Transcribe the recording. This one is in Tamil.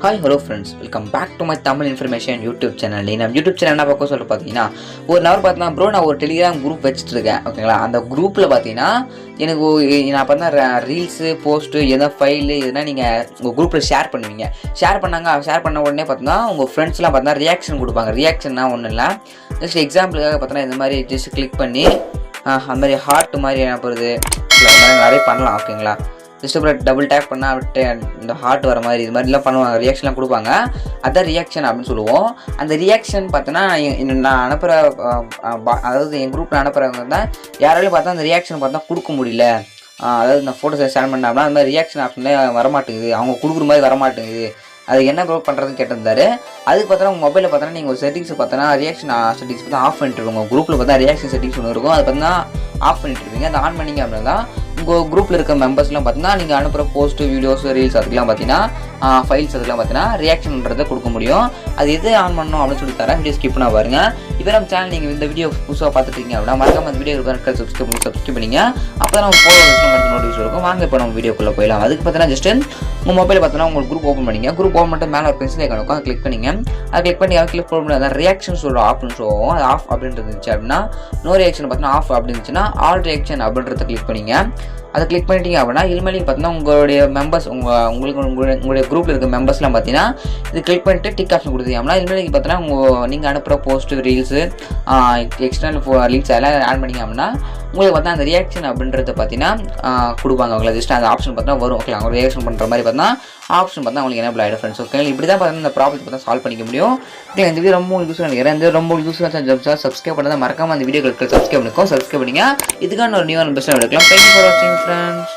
Hi hello friends, welcome back to my Tamil information YouTube channel. நம்ம யூடியூப் சேனல் என்ன பார்க்க சொல்லிட்டு பார்த்தீங்கன்னா, ஒரு நவர் பார்த்தீங்கன்னா ப்ரோ நான் ஒரு டெலிகிராம் குரூப் வச்சுட்டு இருக்கேன். ஓகேங்களா, அந்த குரூப்பில் பார்த்தீங்கன்னா எனக்கு நான் பார்த்தா ரீல்ஸு போஸ்ட்டு எதனா ஃபைலு எதுனா நீங்கள் உங்கள் குரூப்பில் ஷேர் பண்ணுவீங்க. ஷேர் பண்ண உடனே பார்த்தீங்கன்னா உங்கள் ஃப்ரெண்ட்ஸ்லாம் பார்த்தீங்கன்னா ரியாக்ஷன் கொடுப்பாங்க. ரியாக்ஷன்னா ஒன்றும் இல்லை, ஜஸ்ட் எக்ஸாம்பிளுக்காக பார்த்தீங்கன்னா இந்த மாதிரி ஜஸ்ட் கிளிக் பண்ணி அந்த மாதிரி ஹார்ட் மாதிரி என்ன போகிறது நிறைய பண்ணலாம். ஓகேங்களா, ஜஸ்ட் அப்புறம் டபுள் டேப் பண்ணால் இந்த ஹார்ட் வர மாதிரி இது மாதிரிலாம் பண்ணுவாங்க, ரியாக்ஷன்லாம் கொடுப்பாங்க. அதான் ரியாக்ஷன் அப்படின்னு சொல்லுவோம். அந்த ரியாக்ஷன் பார்த்தோன்னா நான் அனுப்புகிற அதாவது என் குரூப்பில் அனுப்புகிறவங்க தான் யாராலையும் பார்த்தா அந்த ரியாக்ஷன் பார்த்தா கொடுக்க முடியல. அதாவது இந்த ஃபோட்டோஸை ஷேர் பண்ணாமல் அந்த மாதிரி ரியாக்ஷன் ஆப்ஷன்லேயே வரமாட்டேங்குது, அவங்க கொடுக்குற மாதிரி வரமாட்டேங்குது. அது என்ன ப்ரோ பண்ணுறதுன்னு கேட்டிருந்தாரு. அதுக்கு பார்த்தோன்னா உங்கள் மொபைலில் பார்த்தோன்னா நீங்கள் ஒரு செட்டிங்ஸ் பார்த்தோன்னா ரியாக்ஷன் செட்டிங்ஸ் பார்த்தா ஆஃப் பண்ணிட்டு உங்கள் குரூப்பில் பார்த்தா ரியாக்ஷன் செட்டிங்ஸ் ஒன்று இருக்கும். அது பார்த்தீங்கன்னா ஆஃப் பண்ணிட்டு இருப்பீங்க. அதை ஆன் பண்ணிங்க அப்படின்னா உங்கள் குரூப்பில் இருக்க மெம்பர்ஸ்லாம் பார்த்தீங்கன்னா நீங்கள் அனுப்புகிற போஸ்ட்டு வீடியோஸ் ரீல்ஸ் அதுக்கெலாம் பார்த்தீங்கன்னா ஃபைல்ஸ் அதுக்கெலாம் பார்த்தீங்கன்னா ரியாக்ஷன்ன்றதை கொடுக்க முடியும். அது எது ஆன் பண்ணணும் அப்படின்னு சொல்லி தரேன். வீடியோ ஸ்கிப் பண்ண பாருங்கள். இப்போ நம்ம சேனல் நீங்கள் இந்த வீடியோ புதுசாக பார்த்துட்டீங்க அப்படின்னா மறக்காம அந்த வீடியோ சப்ஸ்கிரைப் பண்ணிங்க. அப்போ தான் நம்ம போகிற நோட்டிஃபிகேஷன் இருக்கும். வாங்க இப்போ நம்ம வீடியோக்குள்ளே போயிடலாம். அதுக்கு பார்த்தீங்கன்னா ஜஸ்ட் உங்கள் மொபைல் பார்த்தோன்னா உங்களுக்கு குரூப் ஓப்பன் பண்ணிங்க. குரூப் ஓப்பன் பண்ணிட்டு மேலே ஒரு பென்சில் ஐக்கான் இருக்கும், அதை கிளிக் பண்ணிங்க. அதை கிளிக் பண்ணி கிளிக் பண்ணி அதான் ரியாக்ஷன் சொல்கிற ஆப்னு சொல்லுவோம். அது ஆஃப் அப்படின்றது இருந்துச்சு அப்படின்னா நோ ரியாக்ஷன் பார்த்தீங்கன்னா ஆஃப் அப்படி இருந்துச்சுன்னா ஆல் ரியாக்ஷன் அப்படின்றத கிளிக் பண்ணிங்க. அதை கிளிக் பண்ணிட்டீங்க அப்படின்னா இனிமேல் பார்த்தீங்கன்னா உங்களுடைய மெம்பர்ஸ் உங்களுடைய குரூப்பில் இருக்க மெம்பர்ஸ்லாம் பார்த்தீங்கன்னா இது கிளிக் பண்ணிட்டு டிக் ஆப்ஷன் கொடுத்தீங்க அப்படின்னா இனிமேல் பார்த்தீங்கன்னா நீங்கள் அனுப்புகிற போஸ்ட்டு ரீல்ஸு எக்ஸ்டர்னல் லிங்க்ஸ் எல்லாம் ஆட் பண்ணிங்க அப்படின்னா உங்களுக்கு பார்த்தா அந்த ரியாக்ஷன் அப்படின்றத பார்த்தீங்கன்னா கொடுப்பாங்க. அவங்கள ஜஸ்ட் அந்த ஆப்ஷன் பார்த்தீங்கன்னா வரும். ஓகே, அவங்க ரியாக்ஷன் பண்ணுற மாதிரி பார்த்தா ஆப்ஷன் பார்த்தா உங்களுக்கு என்ன ஆகிடும் ஃப்ரெண்ட்ஸ். ஓகே, இப்படி தான் பார்த்தீங்கன்னா இந்த ப்ராப்ளத்தை பார்த்தா சால்வ் பண்ணிக்க முடியும். ஓகே, இந்த வீடியோ ரொம்ப யூஸ்ஃபுல்லாக நினைக்கிறேன். இந்த ரொம்ப யூஸ்ஃபுல்லாக சப்ஸ்கிரைப் பண்ணால் மறக்காமல் அந்த வீடியோக்களுக்கு சப்ஸ்கிரைப் பண்ணிங்க. இதுக்கான ஒரு நியூவான பெஸ்ட்டாக எடுக்கலாம். தேங்க்யூ ஃபார் வாட்சிங் ஃப்ரெண்ட்ஸ்.